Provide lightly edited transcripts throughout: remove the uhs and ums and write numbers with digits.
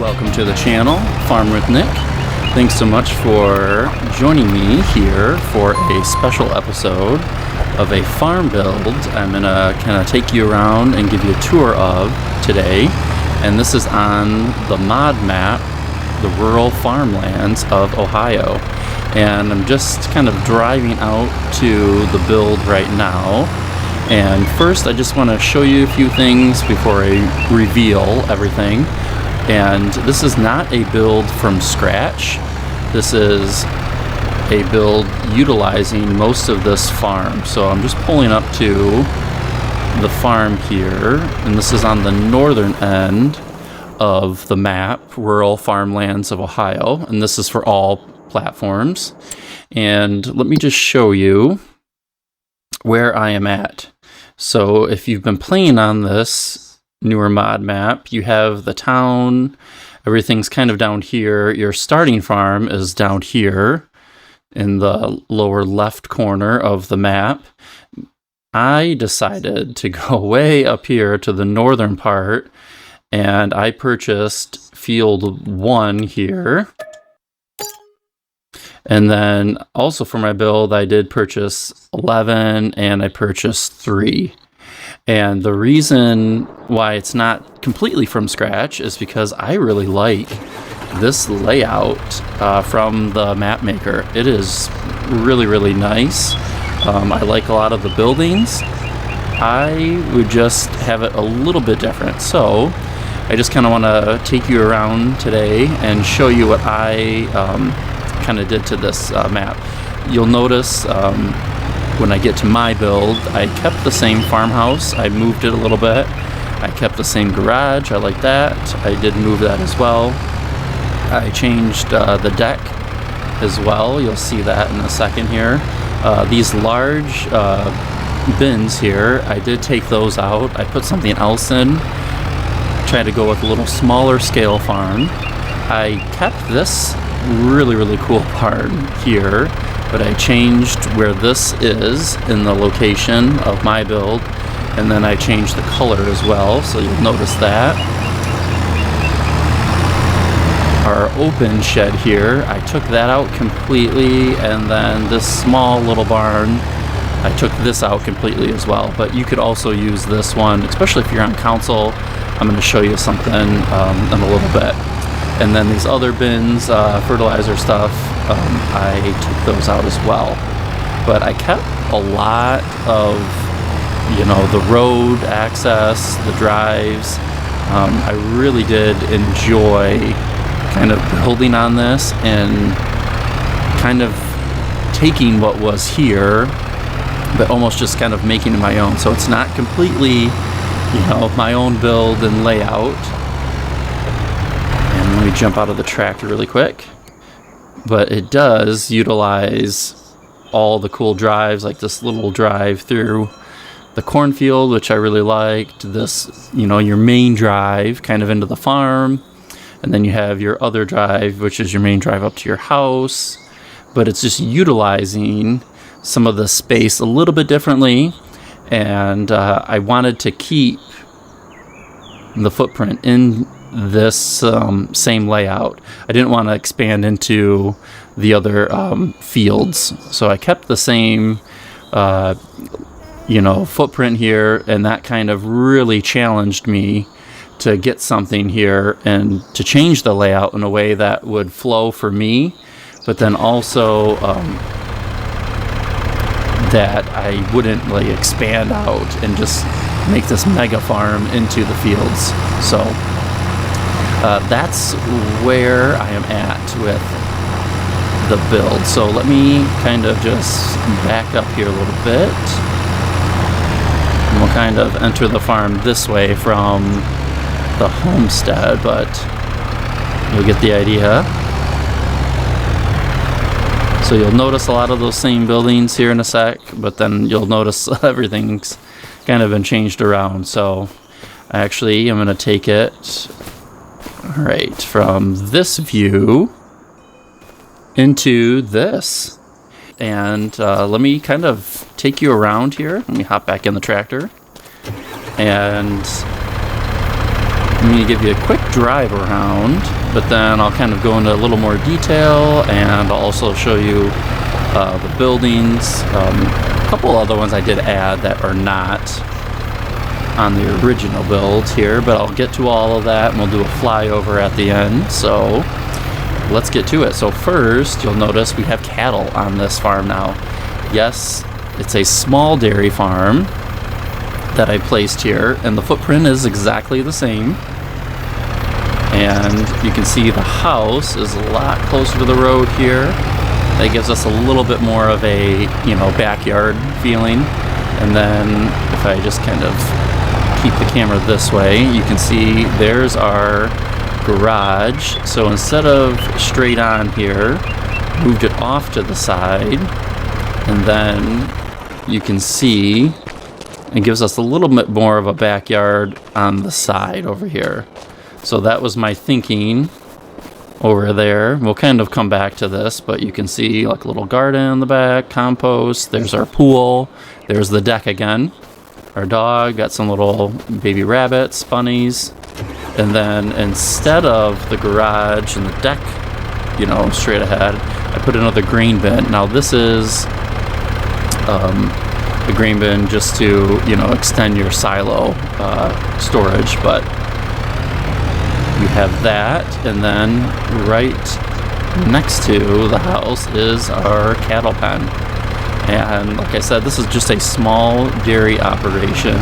Welcome to the channel, Farm with Nick. Thanks so much for joining me here for a special episode of a farm build I'm gonna kind of take you around and give you a tour of today. And this is on the mod map, the rural farmlands of Ohio. And I'm just kind of driving out to the build right now. And first I just want to show you a few things before I reveal everything. And this is not a build from scratch. This is a build utilizing most of this farm. So I'm just pulling up to the farm here, and this is on the northern end of the map, rural farmlands of Ohio, and this is for all platforms. And let me just show you where I am at. So if you've been playing on this newer mod map, you have the town, everything's kind of down here. Your starting farm is down here in the lower left corner of the map. I decided to go way up here to the northern part, and I purchased field 1 here. And then also for my build, I did purchase 11 and I purchased 3. And the reason why it's not completely from scratch is because I really like this layout from the map maker. It is really, really nice. I like a lot of the buildings. I would just have it a little bit different. So I just kind of want to take you around today and show you what I kind of did to this map. You'll notice when I get to my build, I kept the same farmhouse. I moved it a little bit. I kept the same garage. I like that. I did move that as well. I changed the deck as well. You'll see that in a second here. These large bins here, I did take those out. I put something else in. Tried to go with a little smaller scale farm. I kept this really, really cool part here, but I changed where this is in the location of my build, and then I changed the color as well, so you'll notice that. Our open shed here, I took that out completely, and then this small little barn, I took this out completely as well. But you could also use this one, especially if you're on council. I'm going to show you something in a little bit. And then these other bins, fertilizer stuff, I took those out as well. But I kept a lot of, the road access, the drives. I really did enjoy kind of building on this and kind of taking what was here, but almost just kind of making it my own. So it's not completely, my own build and layout. Let me jump out of the tractor really quick. But it does utilize all the cool drives, like this little drive through the cornfield, which I really liked. This, your main drive kind of into the farm. And then you have your other drive, which is your main drive up to your house. But it's just utilizing some of the space a little bit differently. And I wanted to keep the footprint in this same layout. I didn't want to expand into the other fields, so I kept the same footprint here, and that kind of really challenged me to get something here and to change the layout in a way that would flow for me, but then also that I wouldn't expand out and just make this mega farm into the fields. So that's where I am at with the build. So let me kind of just back up here a little bit. And we'll kind of enter the farm this way from the homestead, but you'll get the idea. So you'll notice a lot of those same buildings here in a sec, but then you'll notice everything's kind of been changed around. So actually I'm going to take it right from this view into this, and let me kind of take you around here. Let me hop back in the tractor and I'm going to give you a quick drive around, but then I'll kind of go into a little more detail, and I'll also show you the buildings. A couple other ones I did add that are not on the original build here, but I'll get to all of that, and we'll do a flyover at the end. So let's get to it. So first, you'll notice we have cattle on this farm now. Yes, it's a small dairy farm that I placed here, and the footprint is exactly the same. And you can see the house is a lot closer to the road here. That gives us a little bit more of a, backyard feeling. And then if I just kind of keep the camera this way, you can see there's our garage. So instead of straight on here, moved it off to the side, and then you can see it gives us a little bit more of a backyard on the side over here. So that was my thinking over there. We'll kind of come back to this, but you can see like a little garden in the back, compost. There's our pool. There's the deck again. Our dog, got some little baby rabbits, bunnies. And then instead of the garage and the deck, straight ahead, I put another grain bin. Now this is the grain bin just to, extend your silo storage, but you have that, and then right next to the house is our cattle pen. And like I said, this is just a small dairy operation,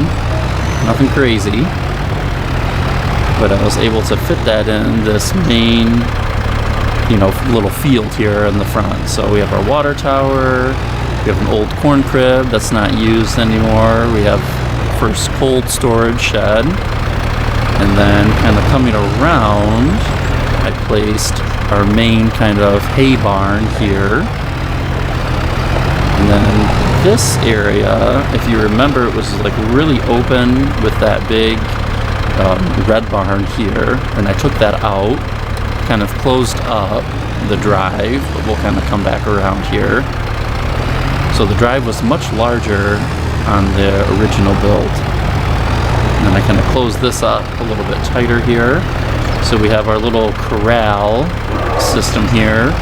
nothing crazy, but I was able to fit that in this main, little field here in the front. So we have our water tower, we have an old corn crib that's not used anymore, we have first cold storage shed, and then kind of coming around, I placed our main kind of hay barn here. And then this area, if you remember, it was like really open with that big red barn here, and I took that out, kind of closed up the drive, but we'll kind of come back around here. So the drive was much larger on the original build. And then I kind of closed this up a little bit tighter here. So we have our little corral system here.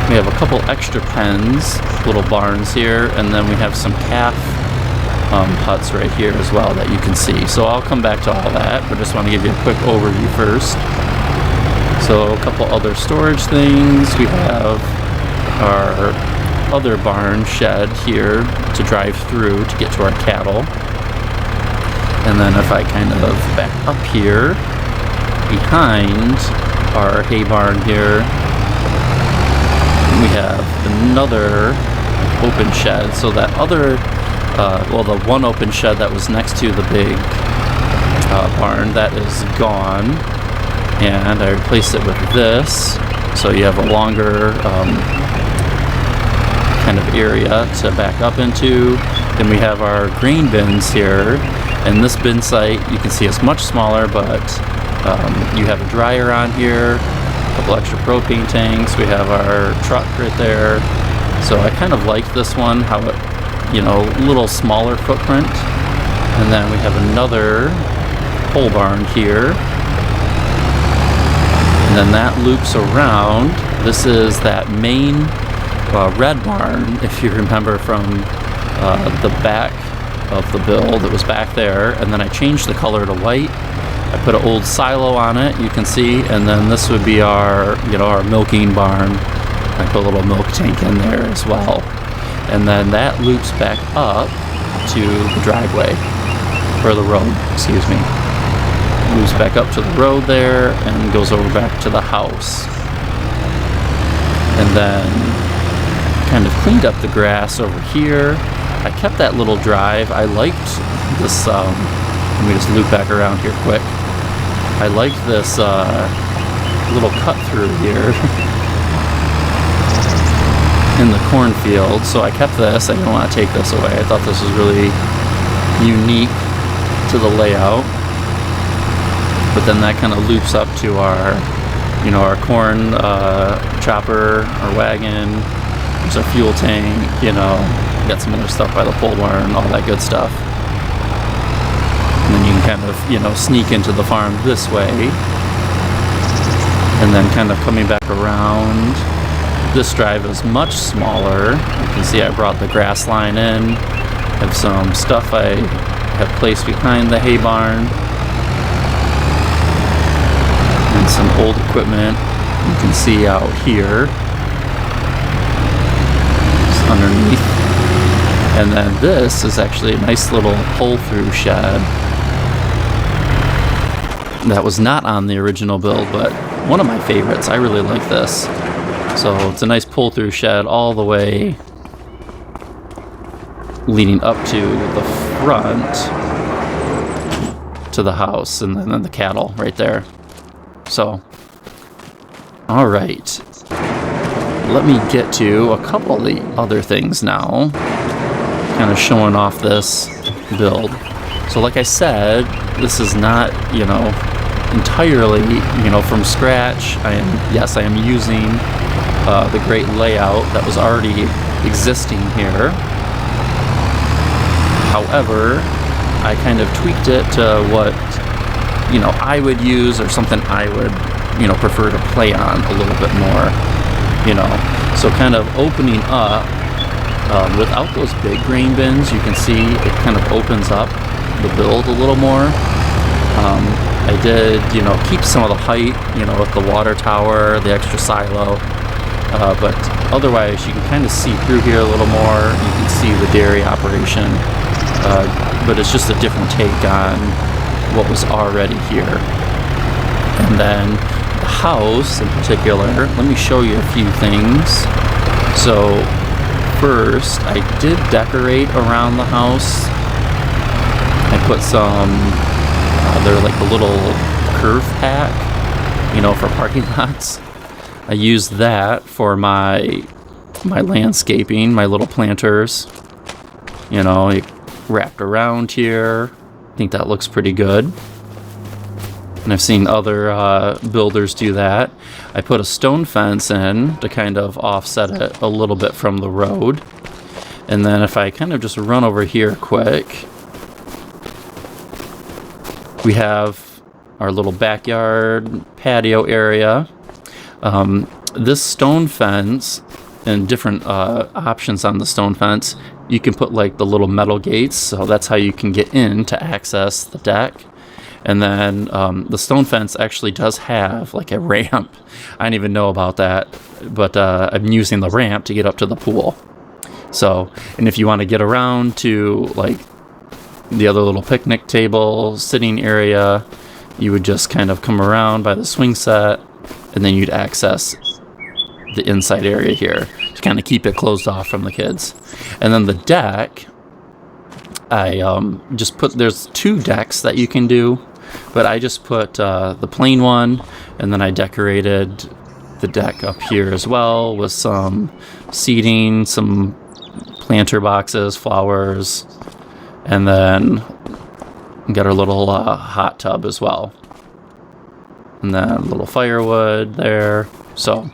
We have a couple extra pens, little barns here, and then we have some calf huts right here as well that you can see. So I'll come back to all that, but just want to give you a quick overview first. So a couple other storage things. We have our other barn shed here to drive through to get to our cattle. And then if I kind of back up here, behind our hay barn here, we have another open shed. So that other, the one open shed that was next to the big barn, that is gone. And I replaced it with this. So you have a longer kind of area to back up into. Then we have our grain bins here. And this bin site, you can see it's much smaller, but you have a dryer on here, a couple extra propane tanks. We have our truck right there. So I kind of like this one, how it, a little smaller footprint. And then we have another pole barn here. And then that loops around. This is that main red barn, if you remember from the back of the build. It was back there, and then I changed the color to white. I put an old silo on it, you can see, and then this would be our, our milking barn. I put a little milk tank in there as well. And then that loops back up to the driveway, or the road, excuse me. Moves back up to the road there and goes over back to the house. And then kind of cleaned up the grass over here. I kept that little drive. I liked this, let me just loop back around here quick. I liked this little cut through here in the cornfield, so I kept this. I didn't want to take this away. I thought this was really unique to the layout. But then that kind of loops up to our, our corn chopper, our wagon. There's our fuel tank, got some other stuff by the pole barn, all that good stuff. And then you can kind of, sneak into the farm this way. And then kind of coming back around. This drive is much smaller. You can see I brought the grass line in. I have some stuff I have placed behind the hay barn. And some old equipment you can see out here. Just underneath. And then this is actually a nice little pull-through shed. That was not on the original build, but one of my favorites. I really like this. So it's a nice pull-through shed all the way leading up to the front to the house, and then the cattle right there. So, all right. Let me get to a couple of the other things now. Kind of showing off this build. So like I said, this is not, entirely, from scratch. I am using the great layout that was already existing here. However, I kind of tweaked it to what, I would use, or something I would, prefer to play on a little bit more, So kind of opening up, without those big grain bins, you can see it kind of opens up the build a little more. I did, keep some of the height, with the water tower, the extra silo, but otherwise you can kind of see through here a little more. You can see the dairy operation, but it's just a different take on what was already here. And then the house in particular, let me show you a few things. So first, I did decorate around the house. I put some, they're like a little curve pack, for parking lots. I used that for my landscaping, my little planters. It wrapped around here. I think that looks pretty good. And I've seen other builders do that. I put a stone fence in to kind of offset it a little bit from the road. And then if I kind of just run over here quick, we have our little backyard patio area. This stone fence and different options on the stone fence, you can put like the little metal gates, so that's how you can get in to access the deck. And then the stone fence actually does have like a ramp. I didn't even know about that, but I'm using the ramp to get up to the pool. So, and if you want to get around to like the other little picnic table, sitting area, you would just kind of come around by the swing set, and then you'd access the inside area here to kind of keep it closed off from the kids. And then the deck, I just put, there's 2 decks that you can do, but I just put the plain one, and then I decorated the deck up here as well with some seating, some planter boxes, flowers, and then got our little hot tub as well. And then a little firewood there. So,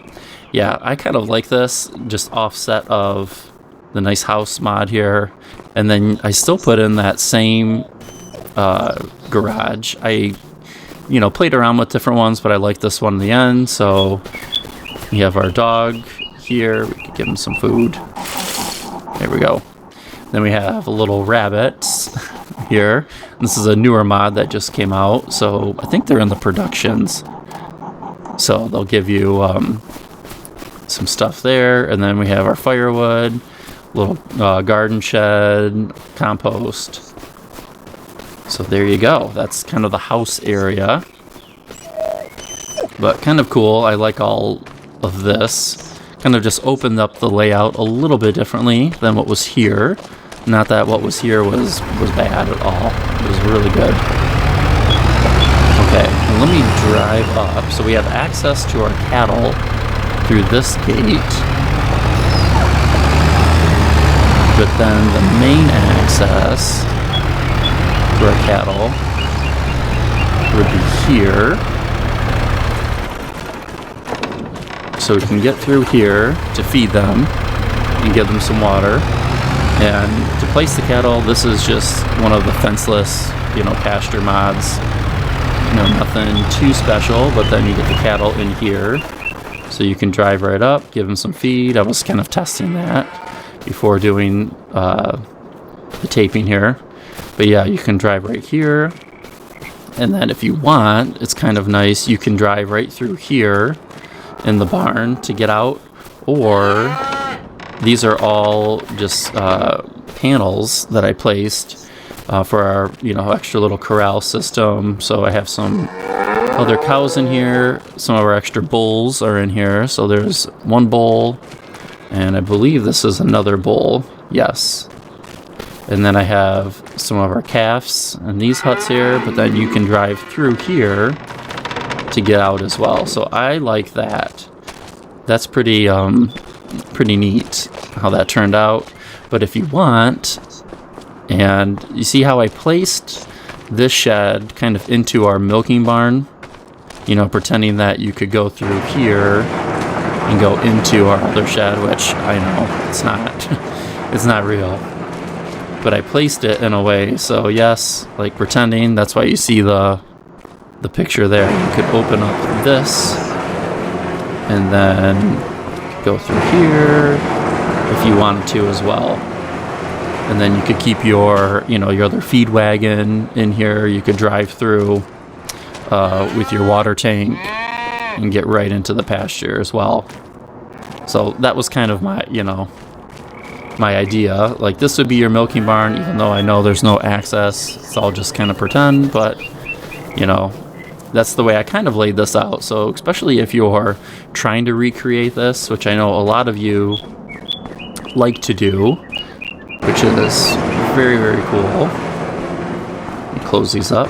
yeah, I kind of like this, just offset of the nice house mod here. And then I still put in that same garage. I, played around with different ones, but I like this one in the end. So we have our dog here. We could give him some food. There we go. Then we have a little rabbits here. This is a newer mod that just came out, so I think they're in the productions. So they'll give you some stuff there, and then we have our firewood, little garden shed, compost. So there you go. That's kind of the house area. But kind of cool. I like all of this. Kind of just opened up the layout a little bit differently than what was here. Not that what was here was bad at all. It was really good. Okay, and let me drive up. So we have access to our cattle through this gate. But then the main access to our cattle would be here. So we can get through here to feed them and give them some water. And to place the cattle, this is just one of the fenceless pasture mods. Nothing too special, but then you get the cattle in here. So you can drive right up, give them some feed. I was kind of testing that before doing the taping here. But yeah, you can drive right here. And then if you want, it's kind of nice, you can drive right through here in the barn to get out. Or these are all just panels that I placed for our, extra little corral system. So I have some other cows in here. Some of our extra bulls are in here. So there's one bull, and I believe this is another bull. Yes. And then I have some of our calves in these huts here, but then you can drive through here to get out as well. So I like that. That's pretty neat how that turned out. But if you want, and you see how I placed this shed kind of into our milking barn, pretending that you could go through here and go into our other shed, which I know it's not, it's not real. But I placed it in a way, so yes, like pretending. That's why you see the picture there. You could open up this and then go through here if you wanted to as well. And then you could keep your other feed wagon in here. You could drive through with your water tank and get right into the pasture as well. So that was kind of my my idea. Like, this would be your milking barn, even though I know there's no access. It's all just kind of pretend, but that's the way I kind of laid this out. So especially if you're trying to recreate this, which I know a lot of you like to do, which is very, very cool. Let me close these up.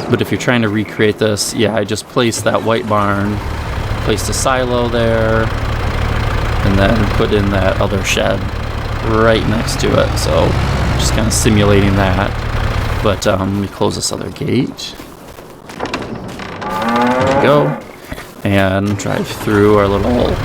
But if you're trying to recreate this, yeah, I just placed that white barn, placed a silo there, and then put in that other shed right next to it. So just kind of simulating that. But let me close this other gate. There we go. And drive through our little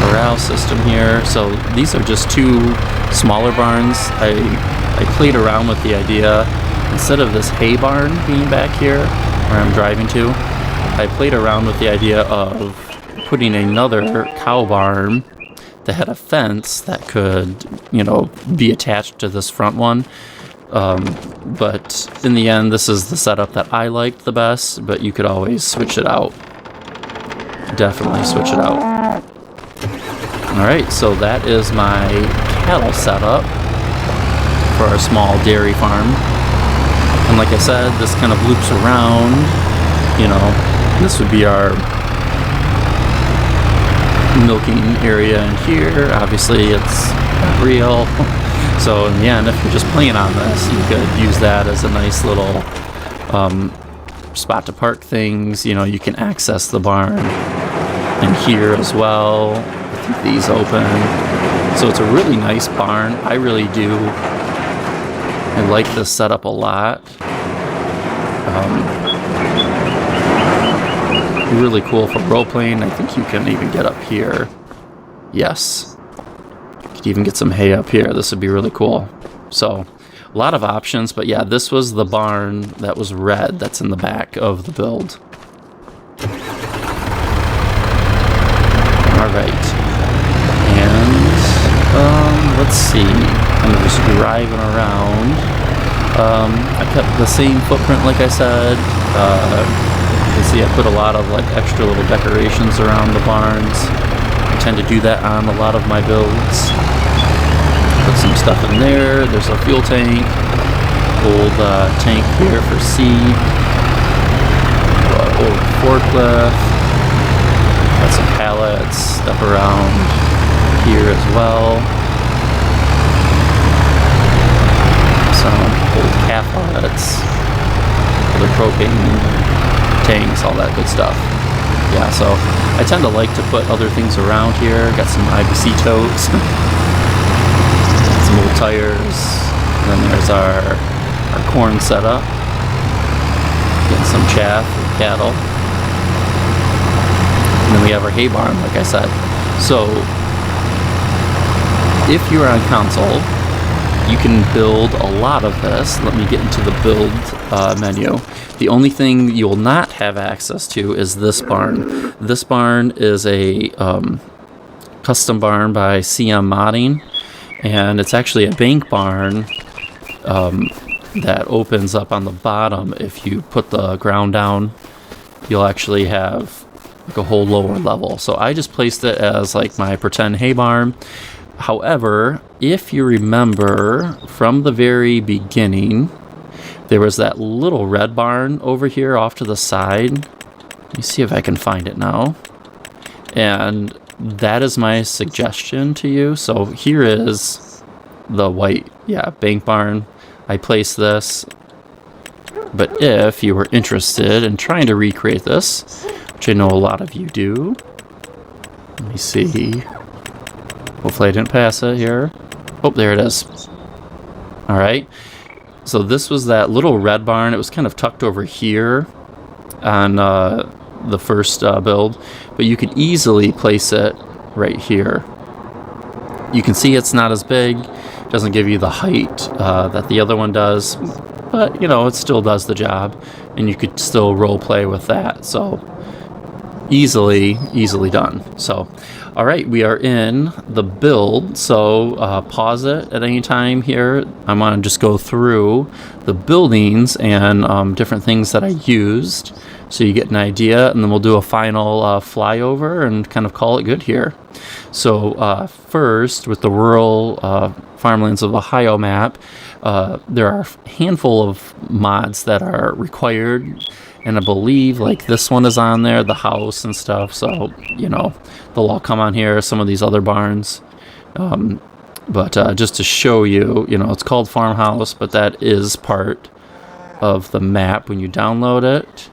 corral system here. So these are just two smaller barns. I played around with the idea, instead of this hay barn being back here where I'm driving to, I played around with the idea of putting another cow barn that had a fence that could, be attached to this front one. But in the end, this is the setup that I liked the best, but you could always switch it out. Definitely switch it out. Alright, so that is my cattle setup for our small dairy farm. And like I said, this kind of loops around, this would be our milking area in here. Obviously it's not real, so in the end, if you're just playing on this, you could use that as a nice little spot to park things. You can access the barn in here as well. I think these open, so it's a really nice barn. I really do. I like this setup a lot. Really cool for role playing. I think you can even get up here. Yes. You could even get some hay up here. This would be really cool. So, a lot of options, but yeah, this was the barn that was red that's in the back of the build. Alright. And, let's see. I'm just driving around. I kept the same footprint like I said. You can see I put a lot of extra little decorations around the barns. I tend to do that on a lot of my builds. Put some stuff in there. There's a fuel tank. Old tank here for seed. Old forklift. Got some pallets, stuff around here as well. Some old calf huts. The propane tanks, all that good stuff. Yeah, so I tend to like to put other things around here. Got some IBC totes, some old tires, and then there's our corn setup. Getting some chaff for cattle. And then we have our hay barn, like I said. So if you're on console, you can build a lot of this. Let me get into the build menu. The only thing you'll not have access to is this barn. This barn is a custom barn by CM Modding, and it's actually a bank barn that opens up on the bottom. If you put the ground down, you'll actually have like a whole lower level. So I just placed it as like my pretend hay barn. However, if you remember from the very beginning, there was that little red barn over here off to the side. Let me see if I can find it now. And that is my suggestion to you. So here is the white, bank barn. I placed this. But if you were interested in trying to recreate this, which I know a lot of you do, let me see. Hopefully I didn't pass it here. Oh, there it is. All right. So this was that little red barn. It was kind of tucked over here on the first build, but you could easily place it right here. You can see it's not as big. It doesn't give you the height that the other one does, but, you know, it still does the job, and you could still role play with that. So easily done. So, all right, we are in the build. So pause it at any time here. I want to just go through the buildings and different things that I used, so you get an idea, and then we'll do a final flyover and kind of call it good here. So first, with the rural Farmlands of Ohio map, there are a handful of mods that are required, and I believe like this one is on there, the house and stuff, so, you know, they'll all come on here, some of these other barns. But just to show you, you know, it's called Farmhouse, but that is part of the map when you download it.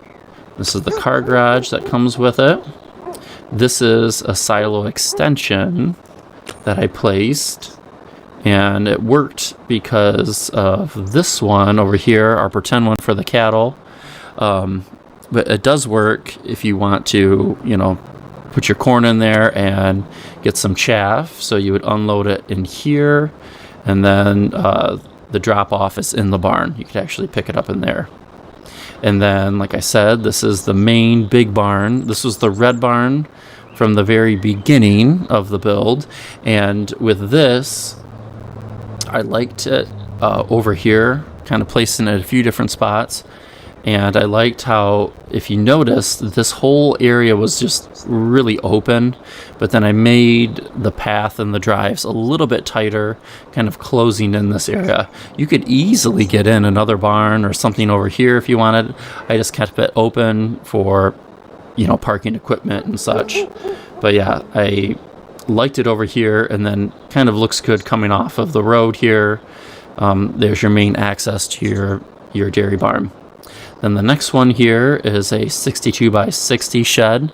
This is the car garage that comes with it. This is a silo extension that I placed, and it worked because of this one over here, our pretend one for the cattle. But it does work if you want to, you know, put your corn in there and get some chaff. So you would unload it in here, and then the drop off is in the barn. You could actually pick it up in there. And then, like I said, this is the main big barn. This was the red barn from the very beginning of the build. And with this, I liked it over here, kind of placing it at a few different spots. And I liked how, if you notice, this whole area was just really open, but then I made the path and the drives a little bit tighter, kind of closing in this area. You could easily get in another barn or something over here if you wanted. I just kept it open for, you know, parking equipment and such. But yeah, I liked it over here, and then kind of looks good coming off of the road here. There's your main access to your dairy barn. Then the next one here is a 62 by 60 shed.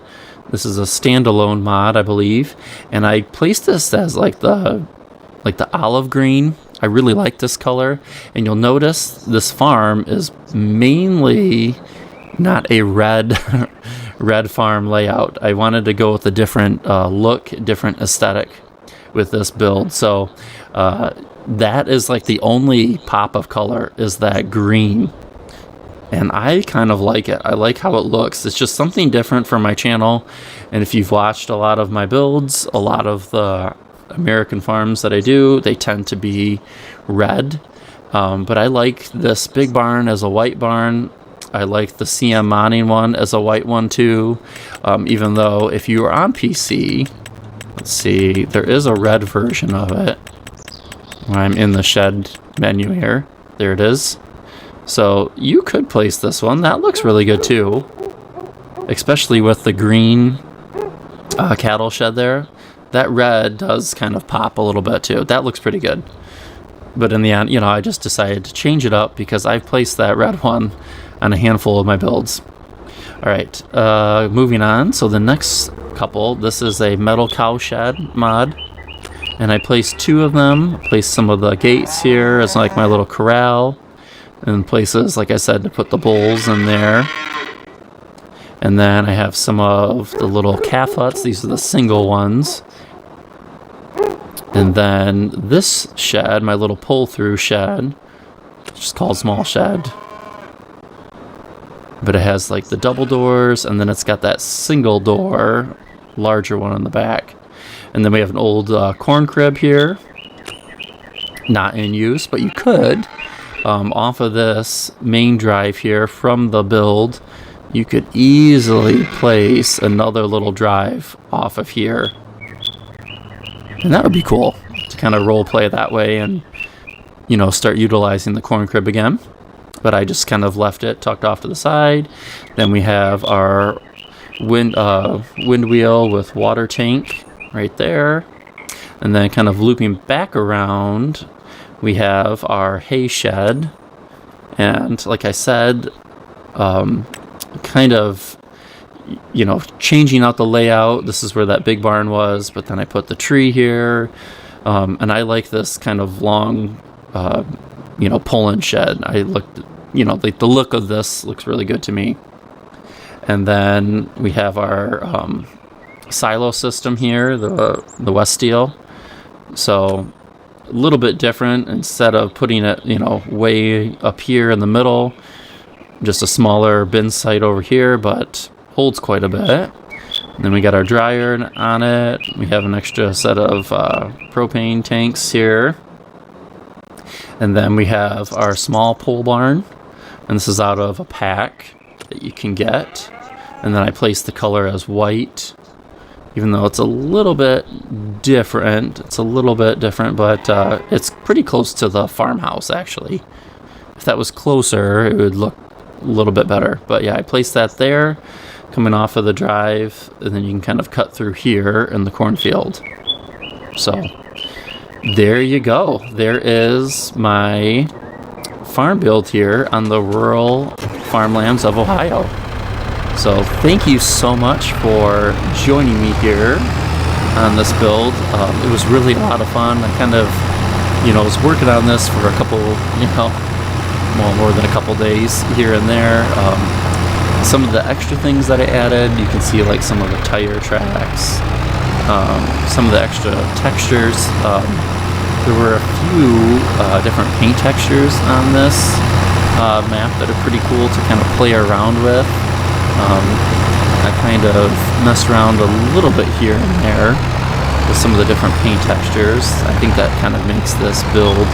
This is a standalone mod, I believe, and I placed this as like the olive green. I really like this color, and you'll notice this farm is mainly not a red farm layout. I wanted to go with a different look, different aesthetic with this build. So that is like the only pop of color is that green. And I kind of like it. I like how it looks. It's just something different for my channel. And if you've watched a lot of my builds, a lot of the American farms that I do, they tend to be red. But I like this big barn as a white barn. I like the CM Modding one as a white one too. Even though if you are on PC, let's see, there is a red version of it. I'm in the shed menu here. There it is. So you could place this one. That looks really good too, especially with the green cattle shed there. That red does kind of pop a little bit too. That looks pretty good. But in the end, you know, I just decided to change it up because I've placed that red one on a handful of my builds. All right, moving on. So the next couple, this is a metal cow shed mod, and I placed two of them. Placed some of the gates here as like my little corral. And places, like I said, to put the bulls in there. And then I have some of the little calf huts. These are the single ones. And then this shed, my little pull-through shed, just called small shed. But it has like the double doors, and then it's got that single door, larger one on the back. And then we have an old corn crib here. Not in use, but you could. Off of this main drive here from the build, you could easily place another little drive off of here. And that would be cool to kind of role play that way and, you know, start utilizing the corn crib again. But I just kind of left it tucked off to the side. Then we have our wind wheel with water tank right there. And then kind of looping back around, we have our hay shed. And like I said, kind of, you know, changing out the layout. This is where that big barn was, but then I put the tree here. And I like this kind of long, you know, pull-in shed. I looked, you know, like the look of this looks really good to me. And then we have our silo system here, the West Steel. So a little bit different. Instead of putting it, you know, way up here in the middle, just a smaller bin site over here, but holds quite a bit. And then we got our dryer on it. We have an extra set of propane tanks here. And then we have our small pole barn. And this is out of a pack that you can get. And then I placed the color as white, even though it's a little bit different. It's a little bit different, but it's pretty close to the farmhouse, actually. If that was closer, it would look a little bit better. But yeah, I placed that there, coming off of the drive, and then you can kind of cut through here in the cornfield. So there you go. There is my farm build here on the rural farmlands of Ohio. So thank you so much for joining me here on this build. It was really a lot of fun. I kind of, you know, was working on this for a couple, you know, well, more than a couple days here and there. Some of the extra things that I added, you can see like some of the tire tracks, some of the extra textures. There were a few different paint textures on this map that are pretty cool to kind of play around with. I kind of messed around a little bit here and there with some of the different paint textures. I think that kind of makes this build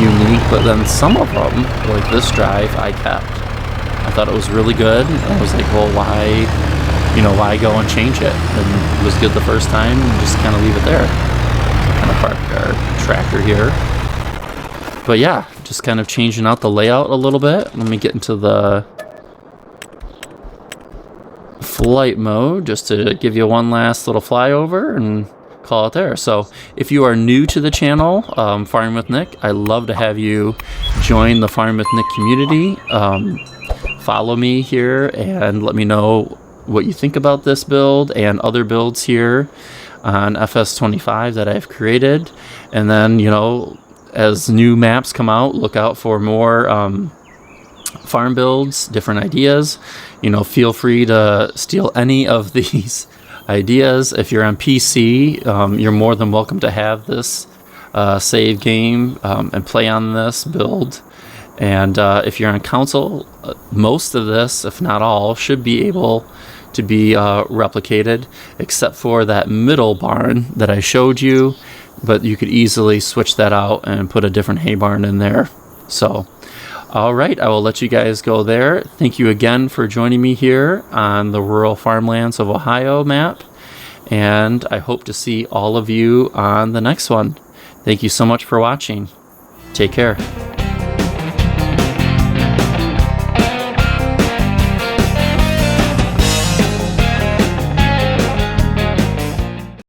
unique, but then some of them, like this drive, I kept. I thought it was really good. I was like, well, why, you know, why go and change it? And it was good the first time, and just kind of leave it there. Kind of park our tractor here. But yeah, just kind of changing out the layout a little bit. Let me get into the flight mode just to give you one last little flyover and call it there. So if you are new to the channel, Farming with Nick, I love to have you join the Farming with Nick community. Follow me here and let me know what you think about this build and other builds here on FS25 that I've created. And then, you know, as new maps come out, look out for more farm builds, different ideas. You know, feel free to steal any of these ideas. If you're on PC, you're more than welcome to have this save game and play on this build. And if you're on console, most of this, if not all, should be able to be replicated, except for that middle barn that I showed you. But you could easily switch that out and put a different hay barn in there. So, all right, I will let you guys go there. Thank you again for joining me here on the rural farmlands of Ohio map. And I hope to see all of you on the next one. Thank you so much for watching. Take care.